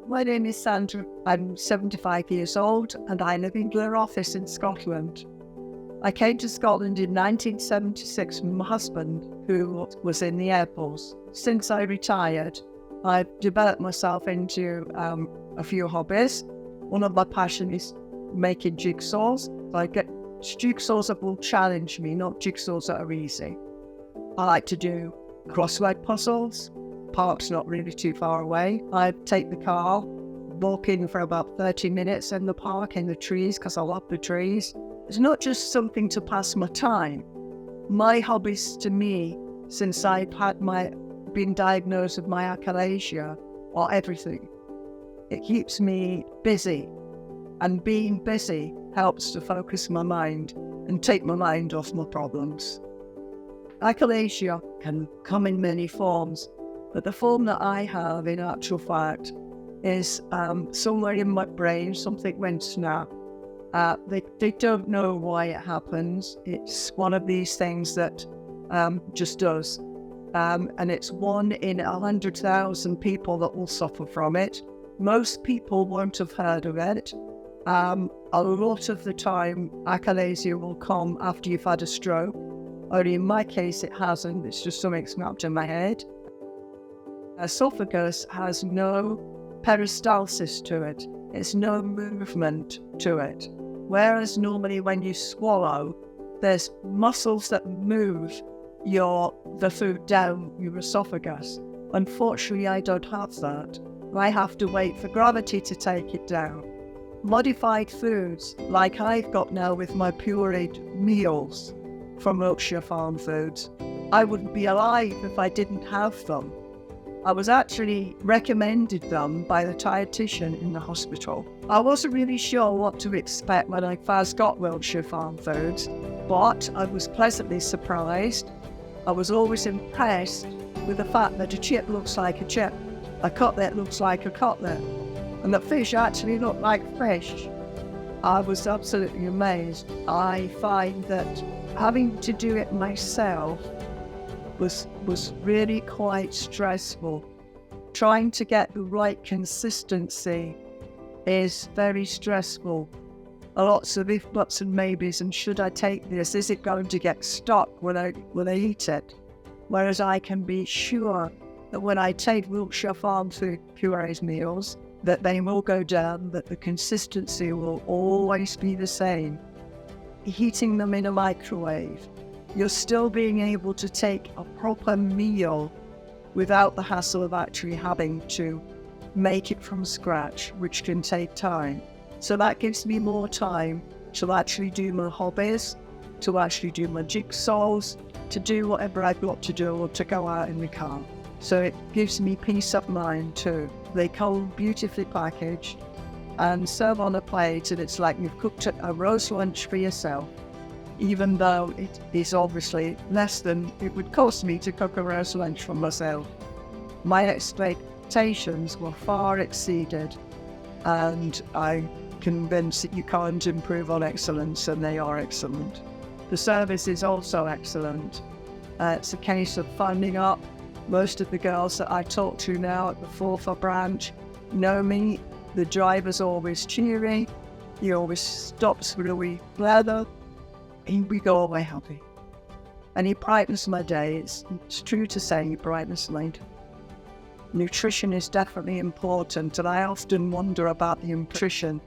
My name is Sandra. I'm 75 years old and I live in Blair Office in Scotland. I came to Scotland in 1976 with my husband, who was in the Air Force. Since I retired, I've developed myself into a few hobbies. One of my passions is making jigsaws. I get jigsaws that will challenge me, not jigsaws that are easy. I like to do crossword puzzles. Park's not really too far away. I take the car, walk in for about 30 minutes in the park, in the trees, because I love the trees. It's not just something to pass my time. My hobbies to me, since I've been diagnosed with my achalasia, are everything. It keeps me busy, and being busy helps to focus my mind and take my mind off my problems. Achalasia can come in many forms, but the form that I have, in actual fact, is somewhere in my brain, something went snap. They don't know why it happens. It's one of these things that just does. And it's 1 in 100,000 people that will suffer from it. Most people won't have heard of it. A lot of the time, achalasia will come after you've had a stroke. Only in my case, it hasn't. It's just something snapped in my head. Esophagus has no peristalsis to it. It's no movement to it. Whereas normally when you swallow, there's muscles that move the food down your esophagus. Unfortunately, I don't have that. I have to wait for gravity to take it down. Modified foods, like I've got now with my pureed meals from Wiltshire Farm Foods, I wouldn't be alive if I didn't have them. I was actually recommended them by the dietitian in the hospital. I wasn't really sure what to expect when I first got Wiltshire Farm Foods, but I was pleasantly surprised. I was always impressed with the fact that a chip looks like a chip, a cutlet looks like a cutlet, and that fish actually looked like fish. I was absolutely amazed. I find that having to do it myself was really quite stressful. Trying to get the right consistency is very stressful. Lots of if, buts and maybes, and should I take this? Is it going to get stuck when I eat it? Whereas I can be sure that when I take Wiltshire Farm Food pureed meals, that they will go down, that the consistency will always be the same. Heating them in a microwave, you're still being able to take a proper meal without the hassle of actually having to make it from scratch, which can take time. So that gives me more time to actually do my hobbies, to actually do my jigsaws, to do whatever I've got to do, or to go out in the car. So it gives me peace of mind too. They come beautifully packaged and serve on a plate, and it's like you've cooked a roast lunch for yourself, even though it is obviously less than it would cost me to cook a roast lunch for myself. My expectations were far exceeded, and I'm convinced that you can't improve on excellence, and they are excellent. The service is also excellent. It's a case of finding up. Most of the girls that I talk to now at the Forfa branch know me. The driver's always cheery. He always stops for a wee blather. And we go away happy. And he brightens my day. It's true to say he brightens my day. Nutrition is definitely important, and I often wonder about the nutrition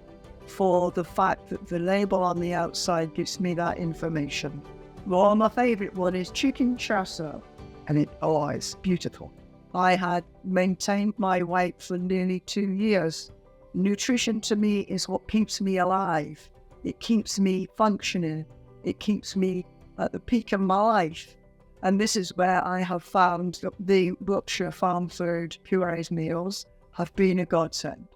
for the fact that the label on the outside gives me that information. Well, my favourite one is chicken chasser, and it's beautiful. I had maintained my weight for nearly 2 years. Nutrition to me is what keeps me alive. It keeps me functioning. It keeps me at the peak of my life. And this is where I have found that the Wiltshire Farm Food pureed meals have been a godsend.